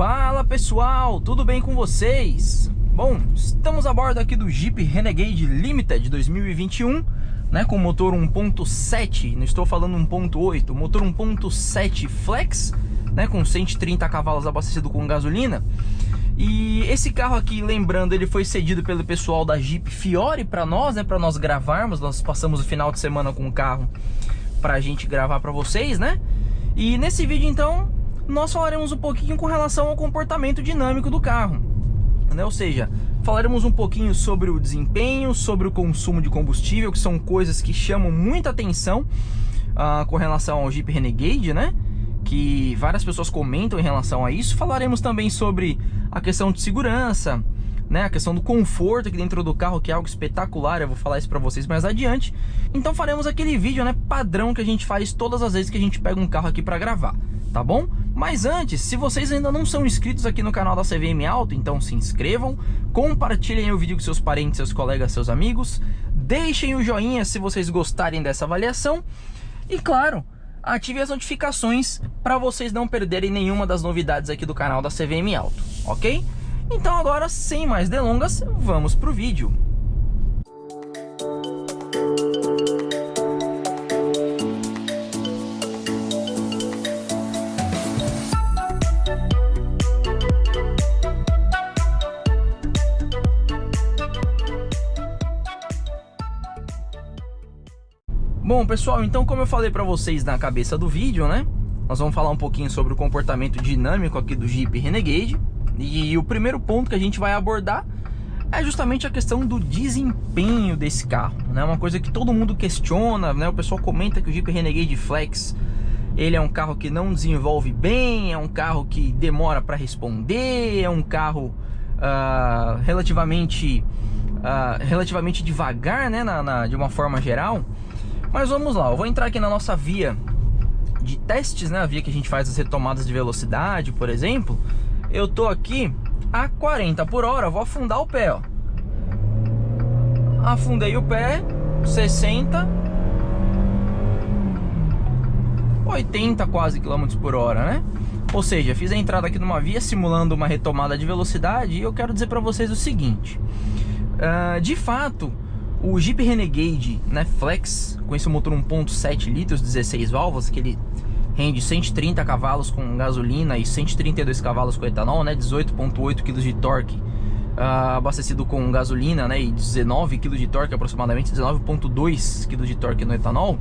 Fala pessoal, tudo bem com vocês? Bom, estamos a bordo aqui do Jeep Renegade Limited 2021, né, com motor 1.7, não estou falando 1.8, motor 1.7 flex, né, com 130 cavalos abastecido com gasolina. E esse carro aqui, lembrando, ele foi cedido pelo pessoal da Jeep Fiore para nós, né, para nós gravarmos. Nós passamos o final de semana com o carro para a gente gravar para vocês, né? E nesse vídeo então nós falaremos um pouquinho com relação ao comportamento dinâmico do carro, né? Ou seja, falaremos um pouquinho sobre o desempenho, sobre o consumo de combustível, que são coisas que chamam muita atenção com relação ao Jeep Renegade, né? Que várias pessoas comentam em relação a isso. Falaremos também sobre a questão de segurança, né? A questão do conforto aqui dentro do carro, que é algo espetacular. Eu vou falar isso para vocês mais adiante. Então faremos aquele vídeo, né, padrão que a gente faz todas as vezes que a gente pega um carro aqui para gravar, tá bom? Mas antes, se vocês ainda não são inscritos aqui no canal da CVM Auto, então se inscrevam, compartilhem o vídeo com seus parentes, seus colegas, seus amigos, deixem o joinha se vocês gostarem dessa avaliação e, claro, ative as notificações para vocês não perderem nenhuma das novidades aqui do canal da CVM Auto, ok? Então agora, sem mais delongas, vamos pro vídeo. Bom pessoal, então como eu falei para vocês na cabeça do vídeo, né, nós vamos falar um pouquinho sobre o comportamento dinâmico aqui do Jeep Renegade. E o primeiro ponto que a gente vai abordar é justamente a questão do desempenho desse carro, né? Uma coisa que todo mundo questiona, né? O pessoal comenta que o Jeep Renegade Flex, ele é um carro que não desenvolve bem, é um carro que demora para responder, é um carro relativamente devagar, né? De uma forma geral. Mas vamos lá, eu vou entrar aqui na nossa via de testes, né? A via que a gente faz as retomadas de velocidade, por exemplo. Eu tô aqui a 40 por hora, vou afundar o pé, ó. Afundei o pé, 60, 80 quase quilômetros por hora, né? Ou seja, fiz a entrada aqui numa via simulando uma retomada de velocidade. E eu quero dizer para vocês o seguinte, de fato, o Jeep Renegade, né, Flex, com esse motor 1.7 litros, 16 válvulas, que ele rende 130 cavalos com gasolina e 132 cavalos com etanol, né, 18,8 kg de torque abastecido com gasolina, né, e 19 kg de torque, aproximadamente 19,2 kg de torque no etanol.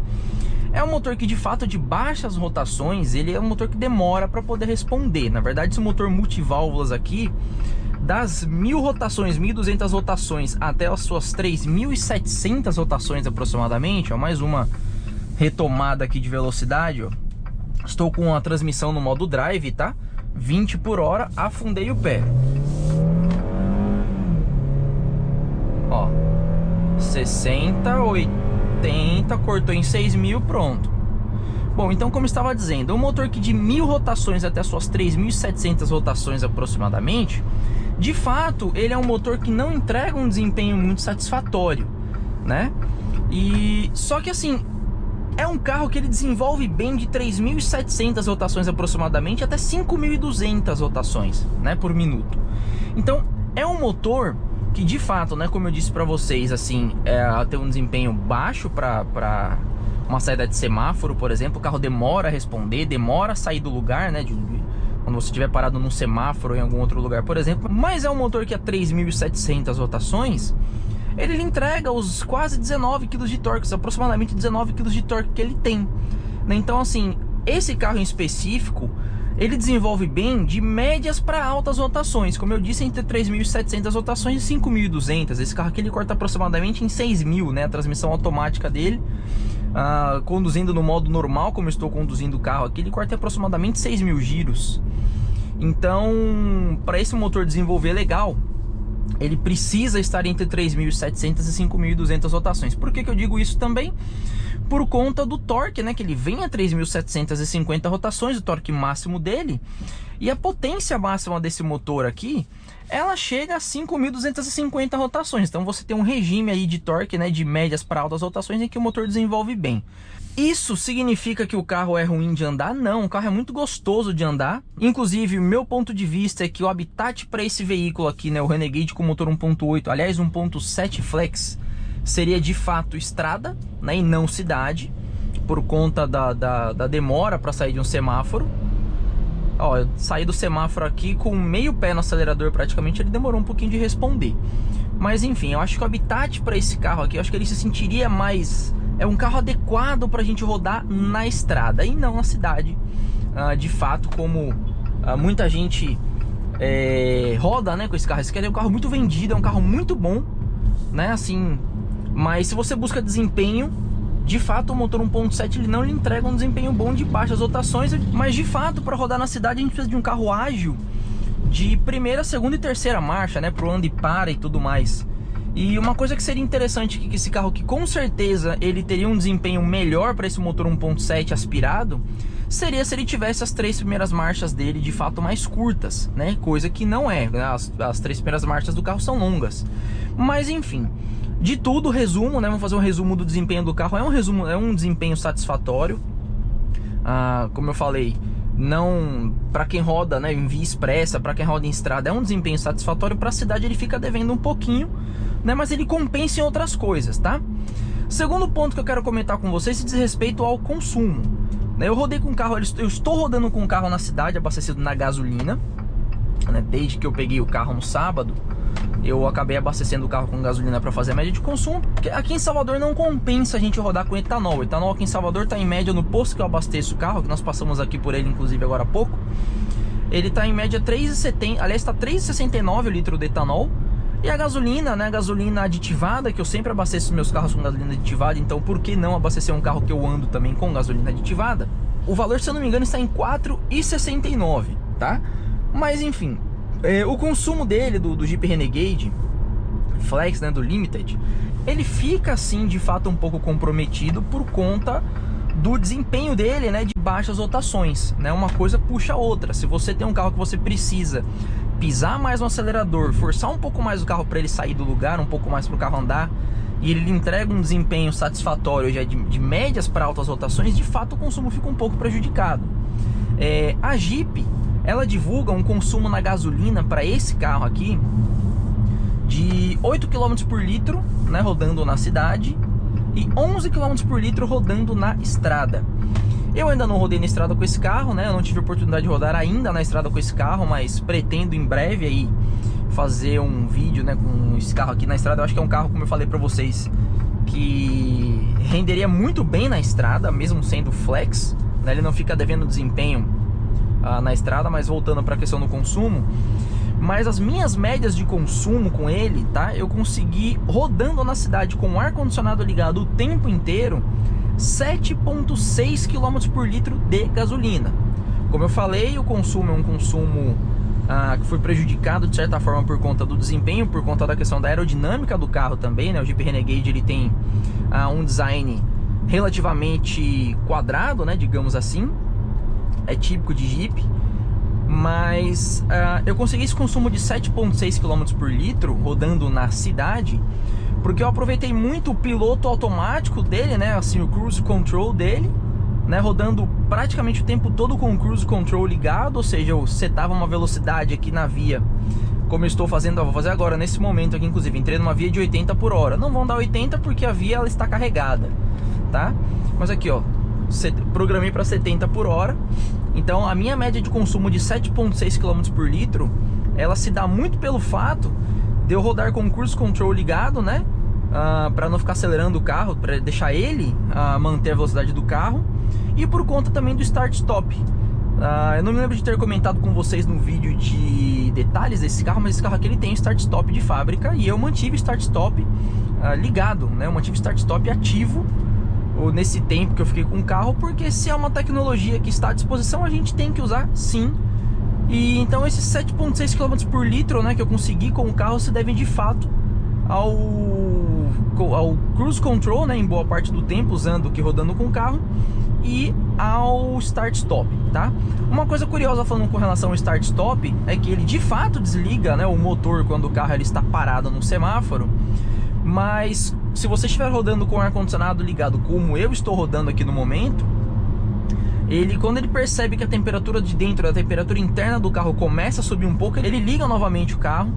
É um motor que de fato de baixas rotações, ele é um motor que demora para poder responder. Na verdade, esse motor multiválvulas aqui, das 1000 rotações, 1200 rotações até as suas 3700 rotações aproximadamente, ó, mais uma retomada aqui de velocidade, ó. Estou com a transmissão no modo drive, tá? 20 por hora, afundei o pé. Ó, 60, 80, cortou em 6.000, pronto. Bom, então como eu estava dizendo, um motor que de 1000 rotações até suas 3700 rotações aproximadamente, de fato, ele é um motor que não entrega um desempenho muito satisfatório, né? E só que assim, é um carro que ele desenvolve bem de 3.700 rotações aproximadamente até 5.200 rotações, né, por minuto. Então, é um motor que de fato, né, como eu disse para vocês, assim, tem um desempenho baixo para uma saída de semáforo, por exemplo. O carro demora a responder, demora a sair do lugar, né, quando você estiver parado num semáforo ou em algum outro lugar, por exemplo. Mas é um motor que a 3.700 rotações, ele entrega os quase 19 kg de torque, aproximadamente 19 kg de torque que ele tem, né? Então assim, esse carro em específico, ele desenvolve bem de médias para altas rotações, como eu disse, entre 3.700 rotações e 5.200. Esse carro aqui ele corta aproximadamente em 6.000, né? A transmissão automática dele, conduzindo no modo normal, como eu estou conduzindo o carro aqui, ele corta aproximadamente 6.000 giros. Então, para esse motor desenvolver legal, ele precisa estar entre 3.700 e 5.200 rotações. Por que que eu digo isso também? por conta do torque, né, que ele vem a 3.750 rotações, o torque máximo dele, e a potência máxima desse motor aqui, ela chega a 5.250 rotações. Então você tem um regime aí de torque, né, de médias para altas rotações em que o motor desenvolve bem. Isso significa que o carro é ruim de andar? Não, o carro é muito gostoso de andar. Inclusive, o meu ponto de vista é que o habitat para esse veículo aqui, né, o Renegade com motor 1.8, aliás 1.7 flex, seria de fato estrada, né, e não cidade, por conta da demora para sair de um semáforo. Ó, eu saí do semáforo aqui com meio pé no acelerador praticamente, ele demorou um pouquinho de responder. Mas enfim, eu acho que o habitat para esse carro aqui, eu acho que ele se sentiria mais... É um carro adequado para a gente rodar na estrada e não na cidade. De fato, como muita gente roda, né, com esse carro. Esse carro é um carro muito vendido, é um carro muito bom, né, assim... Mas se você busca desempenho, de fato o motor 1.7 ele não lhe entrega um desempenho bom de baixas rotações. Mas de fato, para rodar na cidade a gente precisa de um carro ágil de primeira, segunda e terceira marcha, né, pro anda e para e tudo mais. E uma coisa que seria interessante que esse carro aqui, com certeza ele teria um desempenho melhor para esse motor 1.7 aspirado, seria se ele tivesse as 3 primeiras marchas dele de fato mais curtas, né? Coisa que não é, as 3 primeiras marchas do carro são longas. Mas enfim, de tudo, resumo, né? Vamos fazer um resumo do desempenho do carro. É um desempenho satisfatório. Como eu falei, não para quem roda, né, em via expressa, para quem roda em estrada, é um desempenho satisfatório. Para a cidade ele fica devendo um pouquinho, né, mas ele compensa em outras coisas, tá? Segundo ponto que eu quero comentar com vocês se diz respeito ao consumo. Eu rodei com o carro, eu estou rodando com o carro na cidade, abastecido na gasolina, né, desde que eu peguei o carro no sábado. Eu acabei abastecendo o carro com gasolina para fazer a média de consumo, porque aqui em Salvador não compensa a gente rodar com etanol. O etanol aqui em Salvador está em média, no posto que eu abasteço o carro, que nós passamos aqui por ele inclusive agora há pouco, ele está em média 3,70, aliás está 3,69 o litro de etanol. E a gasolina, né, a gasolina aditivada, que eu sempre abasteço meus carros com gasolina aditivada, então por que não abastecer um carro que eu ando também com gasolina aditivada? O valor, se eu não me engano, está em 4,69, tá? Mas enfim, o consumo dele, do Jeep Renegade Flex, né, do Limited, ele fica assim de fato um pouco comprometido por conta do desempenho dele, né, de baixas rotações, né? Uma coisa puxa a outra. Se você tem um carro que você precisa pisar mais no acelerador, forçar um pouco mais o carro para ele sair do lugar, um pouco mais para o carro andar, e ele lhe entrega um desempenho satisfatório já de médias para altas rotações, de fato o consumo fica um pouco prejudicado. A Jeep, ela divulga um consumo na gasolina para esse carro aqui de 8 km por litro, né, rodando na cidade, e 11 km por litro rodando na estrada. Eu ainda não rodei na estrada com esse carro, né? Eu não tive oportunidade de rodar ainda na estrada com esse carro, mas pretendo em breve aí fazer um vídeo, né, com esse carro aqui na estrada. Eu acho que é um carro, como eu falei pra vocês, que renderia muito bem na estrada, mesmo sendo flex, né? Ele não fica devendo desempenho na estrada. Mas voltando para a questão do consumo, mas as minhas médias de consumo com ele, tá? Eu consegui, rodando na cidade com o ar-condicionado ligado o tempo inteiro, 7,6 km por litro de gasolina. Como eu falei, o consumo é um consumo que foi prejudicado de certa forma por conta do desempenho, por conta da questão da aerodinâmica do carro também, né? O Jeep Renegade ele tem um design relativamente quadrado, né, digamos assim, é típico de Jeep. Mas eu consegui esse consumo de 7,6 km por litro rodando na cidade, porque eu aproveitei muito o piloto automático dele, né, assim, o cruise control dele, né, rodando praticamente o tempo todo com o cruise control ligado. Ou seja, eu setava uma velocidade aqui na via, como eu estou fazendo, vou fazer agora nesse momento aqui, inclusive entrei numa via de 80 por hora. Não vão dar 80 porque a via ela está carregada, tá? Mas aqui, ó, programei para 70 por hora. Então a minha média de consumo de 7,6 km por litro, ela se dá muito pelo fato de eu rodar com o cruise control ligado, né, para não ficar acelerando o carro, para deixar ele manter a velocidade do carro, e por conta também do start-stop. Eu não me lembro de ter comentado com vocês no vídeo de detalhes desse carro, mas esse carro aqui ele tem start-stop de fábrica, e eu mantive start-stop ligado, né, eu mantive start-stop ativo nesse tempo que eu fiquei com o carro, porque se é uma tecnologia que está à disposição, a gente tem que usar sim. E então esses 7,6 km por litro, né, que eu consegui com o carro se devem de fato ao ao cruise control, né, em boa parte do tempo, usando o que rodando com o carro, e ao start stop, tá? Uma coisa curiosa falando com relação ao start stop é que ele de fato desliga, né, o motor quando o carro ele está parado no semáforo, mas se você estiver rodando com o ar-condicionado ligado, como eu estou rodando aqui no momento, quando ele percebe que a temperatura de dentro, a temperatura interna do carro começa a subir um pouco, ele liga novamente o carro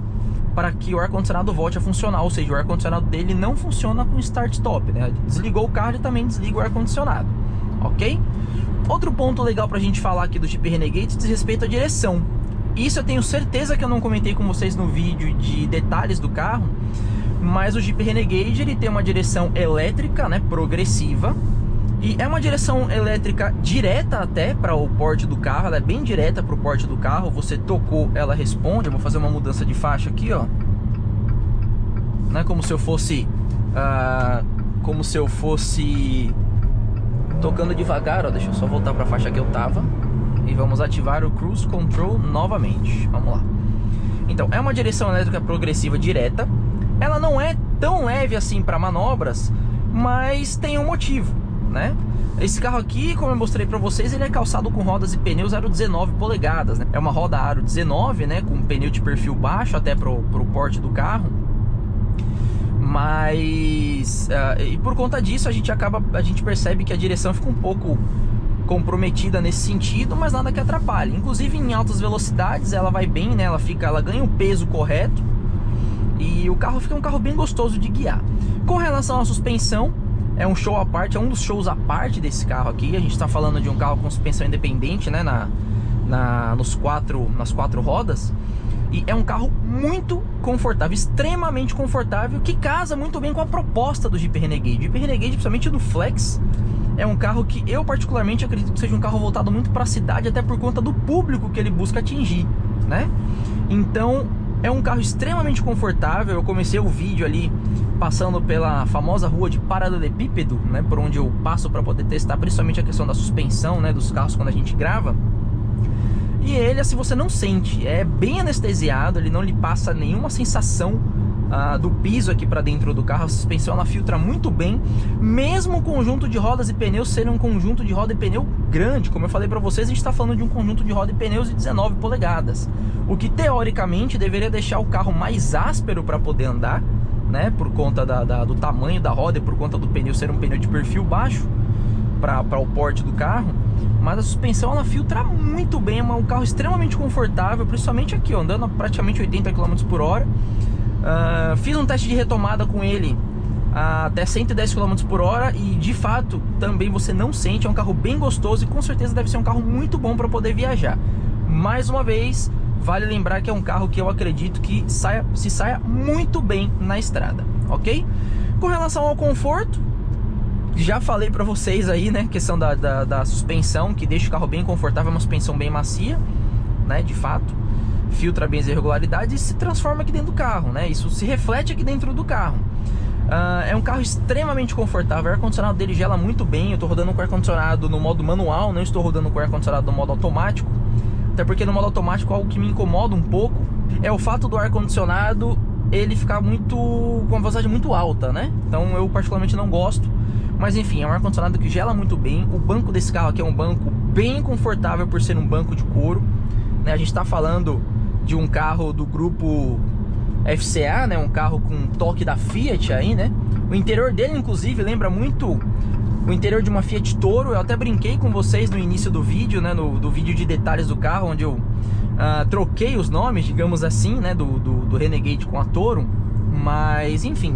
para que o ar-condicionado volte a funcionar, ou seja, o ar-condicionado dele não funciona com start-stop, né? Desligou o carro, ele também desliga o ar-condicionado, ok? Outro ponto legal para a gente falar aqui do Jeep Renegade diz respeito à direção. Isso eu tenho certeza que eu não comentei com vocês no vídeo de detalhes do carro, mas o Jeep Renegade ele tem uma direção elétrica, né, progressiva, e é uma direção elétrica direta até para o porte do carro, ela é bem direta para o porte do carro, você tocou, ela responde. Eu vou fazer uma mudança de faixa aqui, ó, né, como se eu fosse tocando devagar, ó. Deixa eu só voltar para a faixa que eu tava e vamos ativar o Cruise Control novamente, vamos lá. Então, é uma direção elétrica progressiva direta, ela não é tão leve assim para manobras, mas tem um motivo, né? Esse carro aqui, como eu mostrei para vocês, ele é calçado com rodas e pneus aro 19 polegadas, né? É uma roda aro 19, né? Com pneu de perfil baixo até pro porte do carro. Mas e por conta disso a gente percebe que a direção fica um pouco comprometida nesse sentido, mas nada que atrapalhe. Inclusive em altas velocidades ela vai bem, né? Ela ganha o peso correto e o carro fica um carro bem gostoso de guiar. Com relação à suspensão, é um show à parte, é um dos shows à parte desse carro aqui. A gente está falando de um carro com suspensão independente, né, nas quatro rodas. E é um carro muito confortável, extremamente confortável, que casa muito bem com a proposta do Jeep Renegade. O Jeep Renegade, principalmente no Flex, é um carro que eu particularmente acredito que seja um carro voltado muito para a cidade, até por conta do público que ele busca atingir, né? Então, é um carro extremamente confortável. Eu comecei o vídeo ali passando pela famosa rua de paralelepípedo, né, por onde eu passo para poder testar principalmente a questão da suspensão, né, dos carros quando a gente grava. E ele, assim, você não sente, é bem anestesiado, ele não lhe passa nenhuma sensação do piso aqui para dentro do carro. A suspensão ela filtra muito bem, mesmo o conjunto de rodas e pneus ser um conjunto de roda e pneu grande. Como eu falei para vocês, a gente está falando de um conjunto de roda e pneus de 19 polegadas, o que teoricamente deveria deixar o carro mais áspero para poder andar, né, por conta do tamanho da roda e por conta do pneu ser um pneu de perfil baixo para o porte do carro. Mas a suspensão ela filtra muito bem, é um carro extremamente confortável, principalmente aqui, ó, andando a praticamente 80 km por hora. Fiz um teste de retomada com ele até 110 km por hora e de fato também você não sente, é um carro bem gostoso e com certeza deve ser um carro muito bom para poder viajar. Mais uma vez, vale lembrar que é um carro que eu acredito que se saia muito bem na estrada, ok? Com relação ao conforto, já falei para vocês aí, né, questão da suspensão, que deixa o carro bem confortável, é uma suspensão bem macia, né, de fato, filtra bem as irregularidades e se transforma aqui dentro do carro, né, isso se reflete aqui dentro do carro. É um carro extremamente confortável, o ar-condicionado dele gela muito bem. Eu estou rodando com o ar-condicionado no modo manual, não estou rodando com o ar-condicionado no modo automático, até porque no modo automático algo que me incomoda um pouco é o fato do ar-condicionado ele ficar com uma velocidade muito alta, né, então eu particularmente não gosto. Mas enfim, é um ar-condicionado que gela muito bem. O banco desse carro aqui é um banco bem confortável por ser um banco de couro, né? A gente está falando de um carro do grupo FCA, né? Um carro com toque da Fiat aí, né? O interior dele, inclusive, lembra muito o interior de uma Fiat Toro. Eu até brinquei com vocês no início do vídeo, né? Do vídeo de detalhes do carro, onde eu troquei os nomes, digamos assim, né? Do Renegade com a Toro. Mas, enfim,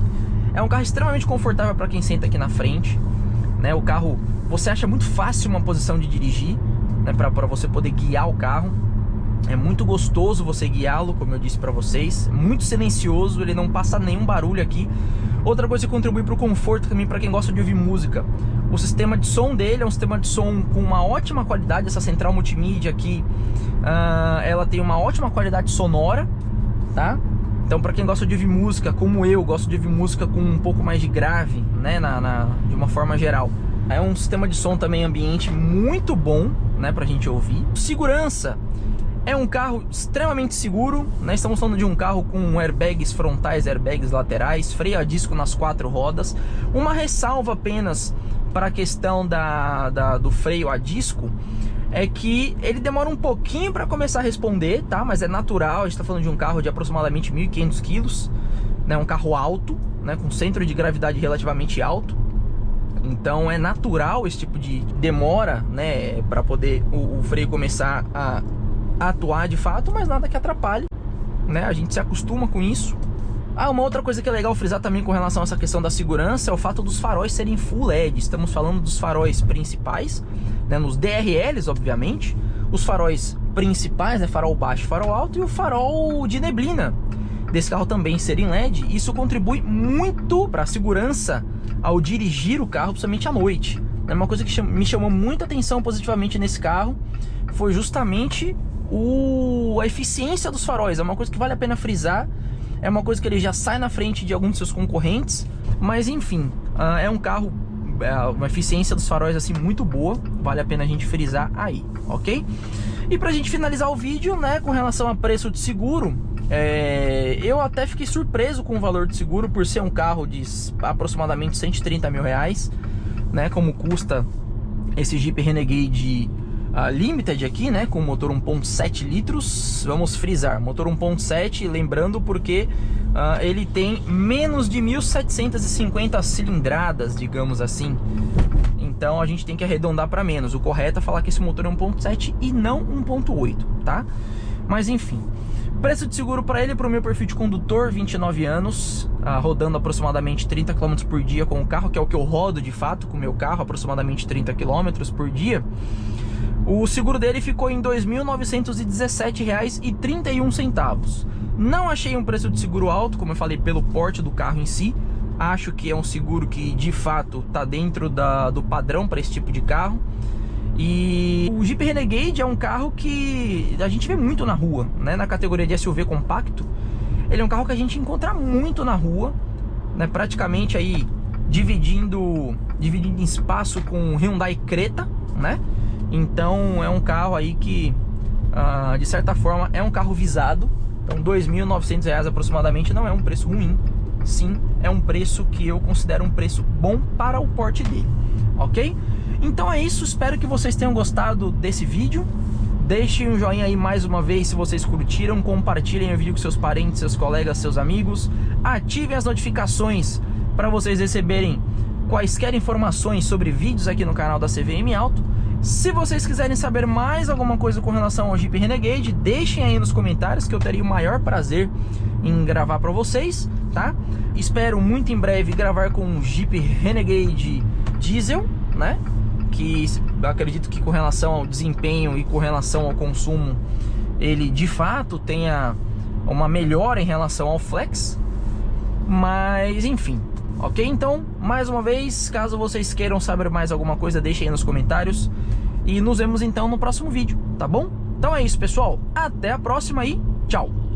é um carro extremamente confortável para quem senta aqui na frente, né? O carro, você acha muito fácil uma posição de dirigir, né? Para você poder guiar o carro. É muito gostoso você guiá-lo, como eu disse para vocês. Muito silencioso, ele não passa nenhum barulho aqui. Outra coisa que contribui para o conforto também para quem gosta de ouvir música. O sistema de som dele é um sistema de som com uma ótima qualidade. Essa central multimídia aqui, ela tem uma ótima qualidade sonora, tá? Então, para quem gosta de ouvir música, como eu gosto de ouvir música com um pouco mais de grave, né, de uma forma geral, é um sistema de som também ambiente muito bom, né, pra gente ouvir. Segurança, É um carro extremamente seguro, né? Estamos falando de um carro com airbags frontais, airbags laterais, freio a disco nas 4 rodas. Uma ressalva apenas para a questão do freio a disco é que ele demora um pouquinho para começar a responder, tá? Mas é natural, a gente está falando de um carro de aproximadamente 1.500 quilos, né? Um carro alto, né? Com centro de gravidade relativamente alto. Então é natural esse tipo de demora, né? Para poder o freio começar a atuar de fato, mas nada que atrapalhe, né? A gente se acostuma com isso. Uma outra coisa que é legal frisar também com relação a essa questão da segurança é o fato dos faróis serem full LED. Estamos falando dos faróis principais, né? Nos DRLs, obviamente. Os faróis principais, né? Farol baixo e farol alto, e o farol de neblina desse carro também ser em LED. Isso contribui muito para a segurança ao dirigir o carro, principalmente à noite. Uma coisa que me chamou muita atenção positivamente nesse carro foi justamente a eficiência dos faróis. É uma coisa que vale a pena frisar, é uma coisa que ele já sai na frente de alguns de seus concorrentes, mas enfim, é um carro, uma eficiência dos faróis assim muito boa, vale a pena a gente frisar aí, ok? E pra gente finalizar o vídeo, né, com relação a preço de seguro, eu até fiquei surpreso com o valor de seguro por ser um carro de aproximadamente 130 mil reais, né, como custa esse Jeep Renegade Limited aqui, né, com motor 1.7 litros, vamos frisar, motor 1.7, lembrando porque ele tem menos de 1.750 cilindradas, digamos assim, então a gente tem que arredondar para menos, o correto é falar que esse motor é 1.7 e não 1.8, tá? Mas enfim, preço de seguro para ele, para o meu perfil de condutor, 29 anos, rodando aproximadamente 30 km por dia com o carro, que é o que eu rodo de fato com o meu carro, aproximadamente 30 km por dia. O seguro dele ficou em R$ 2.917,31. Não achei um preço de seguro alto, como eu falei, pelo porte do carro em si. Acho que é um seguro que de fato está dentro do padrão para esse tipo de carro. E o Jeep Renegade é um carro que a gente vê muito na rua, né? Na categoria de SUV compacto, ele é um carro que a gente encontra muito na rua, né? Praticamente aí dividindo em espaço com o Hyundai Creta, né? Então é um carro aí que, de certa forma, é um carro visado. Então R$ 2.900 aproximadamente não é um preço ruim. Sim, é um preço que eu considero um preço bom para o porte dele, ok? Então é isso, espero que vocês tenham gostado desse vídeo. Deixem um joinha aí mais uma vez se vocês curtiram. Compartilhem o vídeo com seus parentes, seus colegas, seus amigos. Ativem as notificações para vocês receberem quaisquer informações sobre vídeos aqui no canal da CVM Auto. Se vocês quiserem saber mais alguma coisa com relação ao Jeep Renegade, deixem aí nos comentários que eu teria o maior prazer em gravar para vocês, tá? Espero muito em breve gravar com um Jeep Renegade Diesel, né? Que acredito que com relação ao desempenho e com relação ao consumo, ele de fato tenha uma melhora em relação ao Flex. Mas enfim, ok? Então, mais uma vez, caso vocês queiram saber mais alguma coisa, deixem aí nos comentários. E nos vemos então no próximo vídeo, tá bom? Então é isso, pessoal. Até a próxima e tchau!